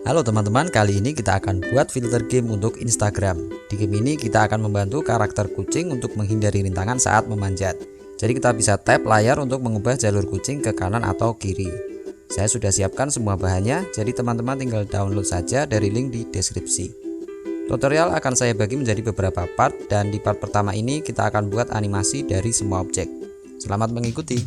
Halo teman-teman, kali ini kita akan buat filter game untuk Instagram. Di game ini kita akan membantu karakter kucing untuk menghindari rintangan saat memanjat. Jadi kita bisa tap layar untuk mengubah jalur kucing ke kanan atau kiri. Saya sudah siapkan semua bahannya, jadi teman-teman tinggal download saja dari link di deskripsi. Tutorial akan saya bagi menjadi beberapa part, dan di part pertama ini kita akan buat animasi dari semua objek. Selamat mengikuti.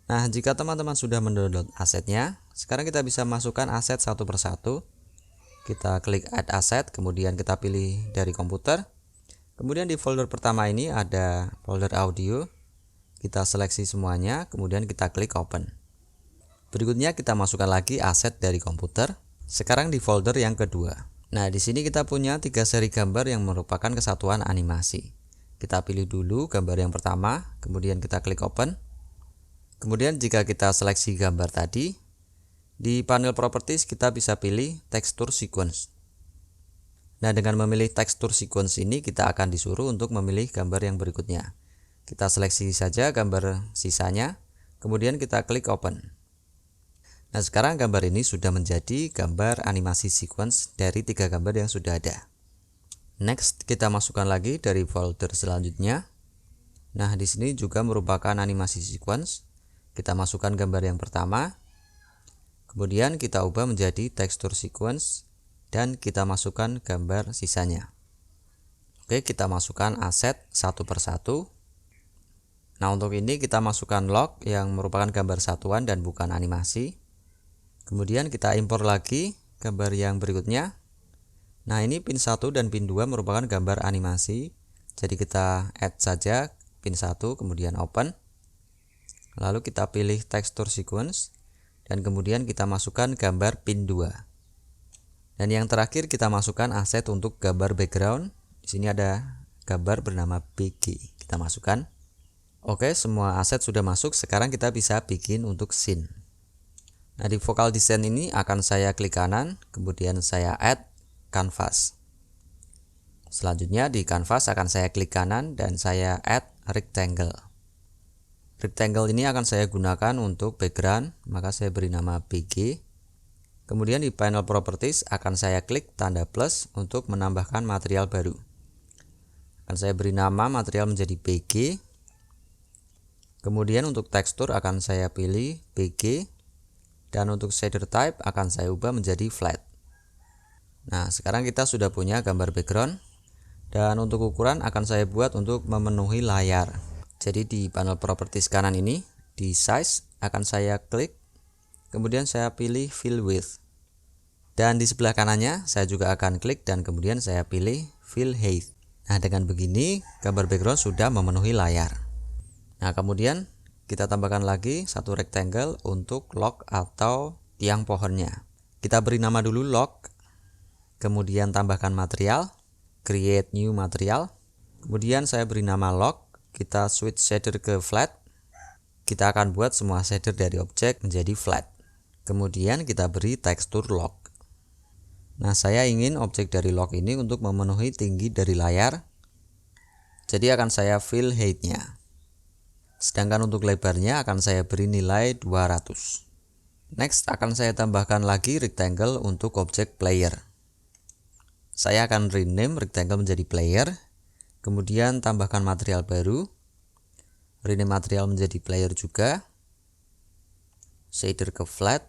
Nah, jika teman-teman sudah mendownload asetnya, sekarang kita bisa masukkan aset satu persatu. Kita klik add asset, kemudian kita pilih dari komputer. Kemudian di folder pertama ini ada folder audio. Kita seleksi semuanya, kemudian kita klik open. Berikutnya kita masukkan lagi aset dari komputer. Sekarang di folder yang kedua. Nah, di sini kita punya 3 seri gambar yang merupakan kesatuan animasi. Kita pilih dulu gambar yang pertama, kemudian kita klik open. Kemudian jika kita seleksi gambar tadi, di panel properties kita bisa pilih texture sequence. Nah, dengan memilih texture sequence ini kita akan disuruh untuk memilih gambar yang berikutnya. Kita seleksi saja gambar sisanya, kemudian kita klik open. Nah, sekarang gambar ini sudah menjadi gambar animasi sequence dari 3 gambar yang sudah ada. Next, kita masukkan lagi dari folder selanjutnya. Nah, di sini juga merupakan animasi sequence. Kita masukkan gambar yang pertama, kemudian kita ubah menjadi texture sequence, dan kita masukkan gambar sisanya. Oke, kita masukkan aset satu persatu. Nah, untuk ini kita masukkan log yang merupakan gambar satuan dan bukan animasi. Kemudian kita impor lagi gambar yang berikutnya. Nah, ini pin 1 dan pin 2 merupakan gambar animasi. Jadi kita add saja pin 1, kemudian open. Lalu kita pilih texture sequence, dan kemudian kita masukkan gambar pin 2. Dan yang terakhir kita masukkan aset untuk gambar background. Di sini ada gambar bernama BG. Kita masukkan. Oke, semua aset sudah masuk. Sekarang kita bisa bikin untuk scene. Nah, di vokal design ini akan saya klik kanan, kemudian saya add canvas. Selanjutnya di canvas akan saya klik kanan dan saya add rectangle. Rectangle ini akan saya gunakan untuk background, maka saya beri nama BG. Kemudian di panel properties akan saya klik tanda plus untuk menambahkan material baru. Akan saya beri nama material menjadi BG. Kemudian untuk tekstur akan saya pilih BG, dan untuk shader type akan saya ubah menjadi flat. Nah, sekarang kita sudah punya gambar background, dan untuk ukuran akan saya buat untuk memenuhi layar. Jadi di panel properties kanan ini, di size akan saya klik, kemudian saya pilih fill width. Dan di sebelah kanannya saya juga akan klik dan kemudian saya pilih fill height. Nah, dengan begini gambar background sudah memenuhi layar. Nah, kemudian kita tambahkan lagi satu rectangle untuk log atau tiang pohonnya. Kita beri nama dulu log, kemudian tambahkan material, create new material. Kemudian saya beri nama log. Kita switch shader ke flat. Kita akan buat semua shader dari objek menjadi flat. Kemudian kita beri tekstur log. Nah, saya ingin objek dari log ini untuk memenuhi tinggi dari layar. Jadi akan saya fill height-nya. Sedangkan untuk lebarnya akan saya beri nilai 200. Next, akan saya tambahkan lagi rectangle untuk objek player. Saya akan rename rectangle menjadi player. Kemudian tambahkan material baru, rename material menjadi player juga, shader ke flat.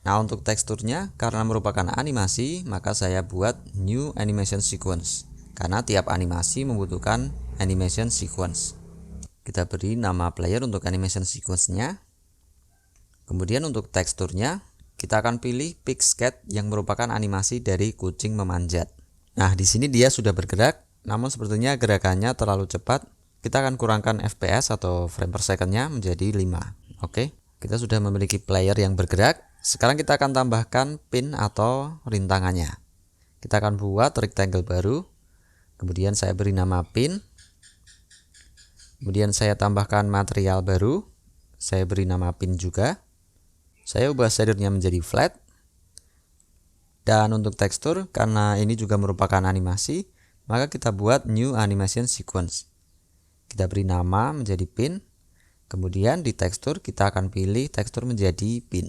Nah, untuk teksturnya karena merupakan animasi, maka saya buat new animation sequence, karena tiap animasi membutuhkan animation sequence. Kita beri nama player untuk animation sequence-nya. Kemudian untuk teksturnya, kita akan pilih Pixscat yang merupakan animasi dari kucing memanjat. Nah, di sini dia sudah bergerak. Namun sepertinya gerakannya terlalu cepat. Kita akan kurangkan FPS atau frame per second-nya menjadi 5. Oke, kita sudah memiliki player yang bergerak. Sekarang kita akan tambahkan pin atau rintangannya. Kita akan buat rectangle baru. Kemudian saya beri nama pin. Kemudian saya tambahkan material baru. saya beri nama pin juga. Saya ubah shadernya menjadi flat. Dan untuk tekstur, karena ini juga merupakan animasi, maka kita buat new animation sequence. Kita beri nama menjadi pin. Kemudian di tekstur kita akan pilih tekstur menjadi pin.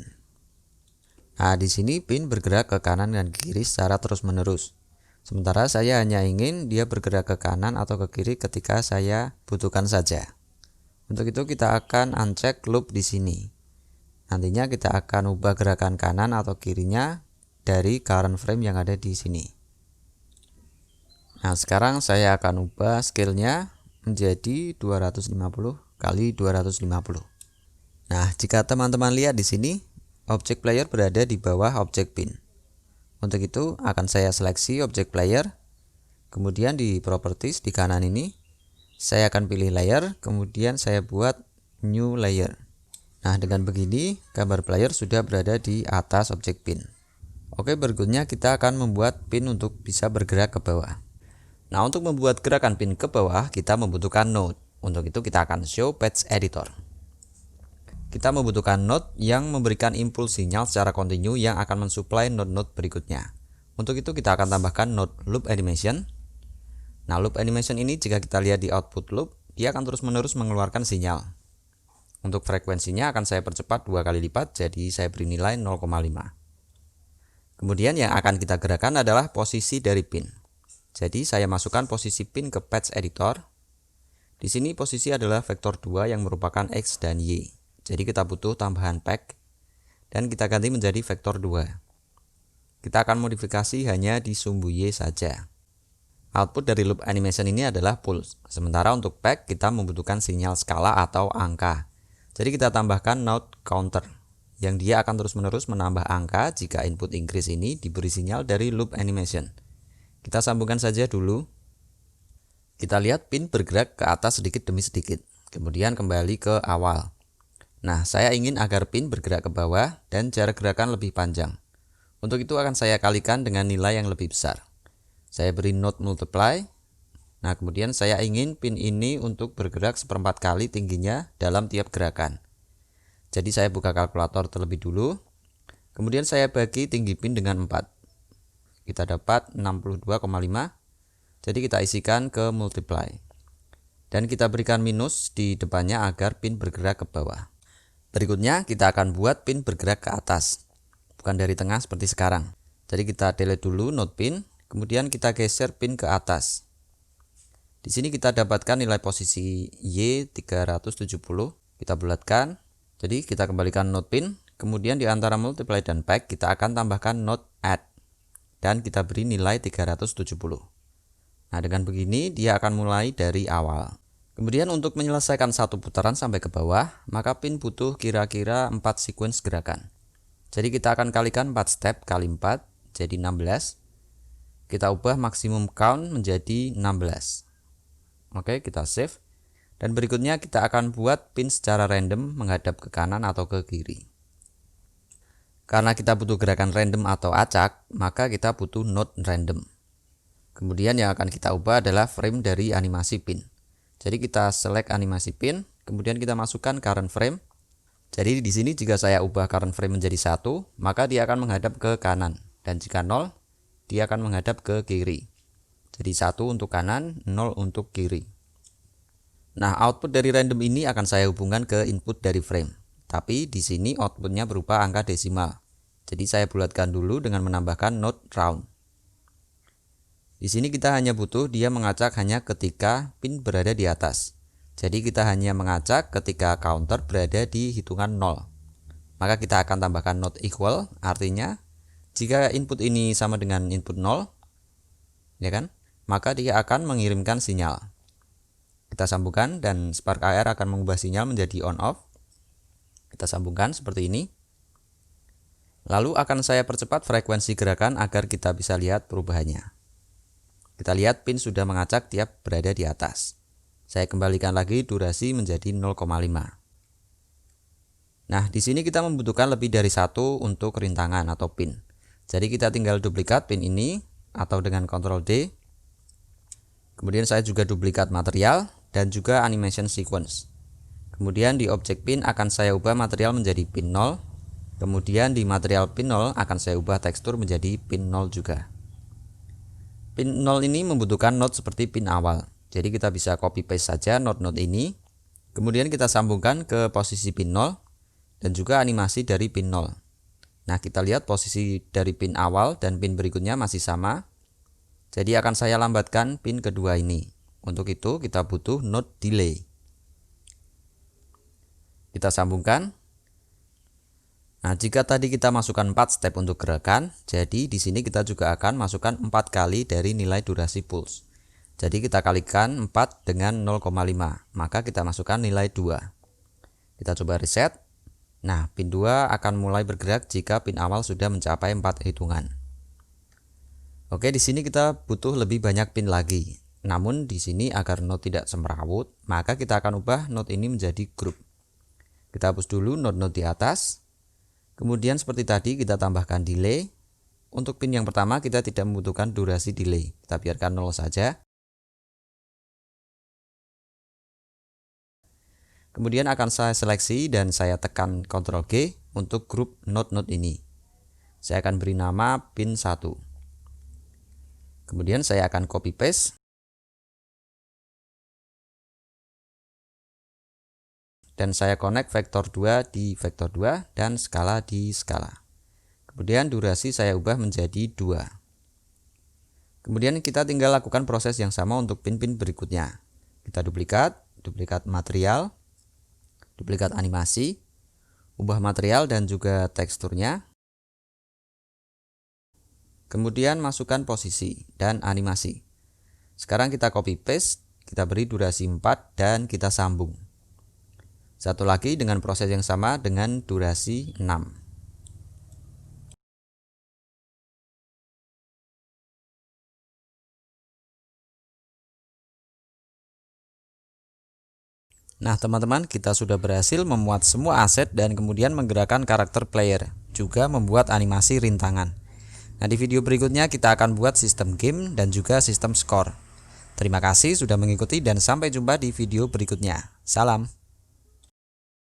Nah, di sini pin bergerak ke kanan dan kiri secara terus-menerus. Sementara saya hanya ingin dia bergerak ke kanan atau ke kiri ketika saya butuhkan saja. Untuk itu kita akan uncheck loop di sini. Nantinya kita akan ubah gerakan kanan atau kirinya dari current frame yang ada di sini. Nah, sekarang saya akan ubah scale-nya menjadi 250 kali 250. Nah, jika teman-teman lihat di sini, objek player berada di bawah objek pin. Untuk itu akan saya seleksi objek player. Kemudian di properties di kanan ini, saya akan pilih layer, kemudian saya buat new layer. Nah, dengan begini gambar player sudah berada di atas objek pin. Oke, berikutnya kita akan membuat pin untuk bisa bergerak ke bawah. Nah, untuk membuat gerakan pin ke bawah, kita membutuhkan node. Untuk itu kita akan show patch editor. Kita membutuhkan node yang memberikan impuls sinyal secara kontinu yang akan mensuplai node-node berikutnya. Untuk itu kita akan tambahkan node loop animation. Nah, loop animation ini jika kita lihat di output loop, dia akan terus-menerus mengeluarkan sinyal. Untuk frekuensinya akan saya percepat 2 kali lipat, jadi saya beri nilai 0,5. Kemudian yang akan kita gerakan adalah posisi dari pin. Jadi saya masukkan posisi pin ke patch editor. Di sini posisi adalah vektor 2 yang merupakan X dan Y. Jadi kita butuh tambahan pack dan kita ganti menjadi vektor 2. Kita akan modifikasi hanya di sumbu Y saja. Output dari loop animation ini adalah pulse. Sementara untuk pack kita membutuhkan sinyal skala atau angka. Jadi kita tambahkan node counter yang dia akan terus-menerus menambah angka jika input increase ini diberi sinyal dari loop animation. Kita sambungkan saja dulu. Kita lihat pin bergerak ke atas sedikit demi sedikit, kemudian kembali ke awal. Nah, saya ingin agar pin bergerak ke bawah dan jarak gerakan lebih panjang. Untuk itu akan saya kalikan dengan nilai yang lebih besar. Saya beri node multiply. Nah, kemudian saya ingin pin ini untuk bergerak 1/4 kali tingginya dalam tiap gerakan. Jadi saya buka kalkulator terlebih dulu. Kemudian saya bagi tinggi pin dengan 4. Kita dapat 62,5. Jadi kita isikan ke multiply. Dan kita berikan minus di depannya agar pin bergerak ke bawah. Berikutnya kita akan buat pin bergerak ke atas, bukan dari tengah seperti sekarang. Jadi kita delete dulu node pin, kemudian kita geser pin ke atas. Di sini kita dapatkan nilai posisi Y 370, kita bulatkan. Jadi kita kembalikan node pin, kemudian di antara multiply dan pack kita akan tambahkan node add. Dan kita beri nilai 370. Nah, dengan begini dia akan mulai dari awal. Kemudian untuk menyelesaikan satu putaran sampai ke bawah, maka pin butuh kira-kira 4 sequence gerakan. Jadi kita akan kalikan 4 step kali 4, jadi 16. Kita ubah maksimum count menjadi 16. Oke, kita save. Dan berikutnya kita akan buat pin secara random menghadap ke kanan atau ke kiri. Karena kita butuh gerakan random atau acak, maka kita butuh node random. Kemudian yang akan kita ubah adalah frame dari animasi pin. Jadi kita select animasi pin, kemudian kita masukkan current frame. Jadi di sini jika saya ubah current frame menjadi 1, maka dia akan menghadap ke kanan. Dan jika 0, dia akan menghadap ke kiri. Jadi 1 untuk kanan, 0 untuk kiri. Nah, output dari random ini akan saya hubungkan ke input dari frame. Tapi di sini outputnya berupa angka desimal. Jadi saya bulatkan dulu dengan menambahkan node round. Di sini kita hanya butuh dia mengacak hanya ketika pin berada di atas. Jadi kita hanya mengacak ketika counter berada di hitungan 0. Maka kita akan tambahkan node equal, artinya jika input ini sama dengan input 0, ya kan? Maka dia akan mengirimkan sinyal. Kita sambungkan dan Spark AR akan mengubah sinyal menjadi on off. Kita sambungkan seperti ini. Lalu akan saya percepat frekuensi gerakan agar kita bisa lihat perubahannya. Kita lihat pin sudah mengacak tiap berada di atas. Saya kembalikan lagi durasi menjadi 0,5. Nah, di sini kita membutuhkan lebih dari 1 untuk rintangan atau pin. Jadi kita tinggal duplikat pin ini atau dengan Ctrl D. Kemudian saya juga duplikat material dan juga animation sequence. Kemudian di objek pin akan saya ubah material menjadi pin 0. Kemudian di material pin 0 akan saya ubah tekstur menjadi pin 0 juga. Pin 0 ini membutuhkan node seperti pin awal. Jadi kita bisa copy paste saja node-node ini. Kemudian kita sambungkan ke posisi pin 0 dan juga animasi dari pin 0. Nah, kita lihat posisi dari pin awal dan pin berikutnya masih sama. Jadi akan saya lambatkan pin kedua ini. Untuk itu kita butuh node delay. Kita sambungkan. Nah, jika tadi kita masukkan 4 step untuk gerakan, jadi di sini kita juga akan masukkan 4 kali dari nilai durasi pulse. Jadi kita kalikan 4 dengan 0,5, maka kita masukkan nilai 2. Kita coba reset. Nah, pin 2 akan mulai bergerak jika pin awal sudah mencapai 4 hitungan. Oke, di sini kita butuh lebih banyak pin lagi. Namun di sini agar node tidak semrawut, maka kita akan ubah node ini menjadi grup. Kita hapus dulu node-node di atas. Kemudian seperti tadi kita tambahkan delay. Untuk pin yang pertama kita tidak membutuhkan durasi delay. Kita biarkan 0 saja. Kemudian akan saya seleksi dan saya tekan Ctrl G untuk grup node-node ini. Saya akan beri nama pin 1. Kemudian saya akan copy paste. Dan saya connect vektor 2 di vektor 2 dan skala di skala. Kemudian durasi saya ubah menjadi 2. Kemudian kita tinggal lakukan proses yang sama untuk pin-pin berikutnya. Kita duplikat material, duplikat animasi, ubah material dan juga teksturnya. Kemudian masukkan posisi dan animasi. Sekarang kita copy paste, kita beri durasi 4 dan kita sambung. Satu lagi dengan proses yang sama dengan durasi 6. Nah teman-teman, kita sudah berhasil memuat semua aset dan kemudian menggerakkan karakter player, juga membuat animasi rintangan. Nah di video berikutnya kita akan buat sistem game dan juga sistem skor. Terima kasih sudah mengikuti dan sampai jumpa di video berikutnya. Salam.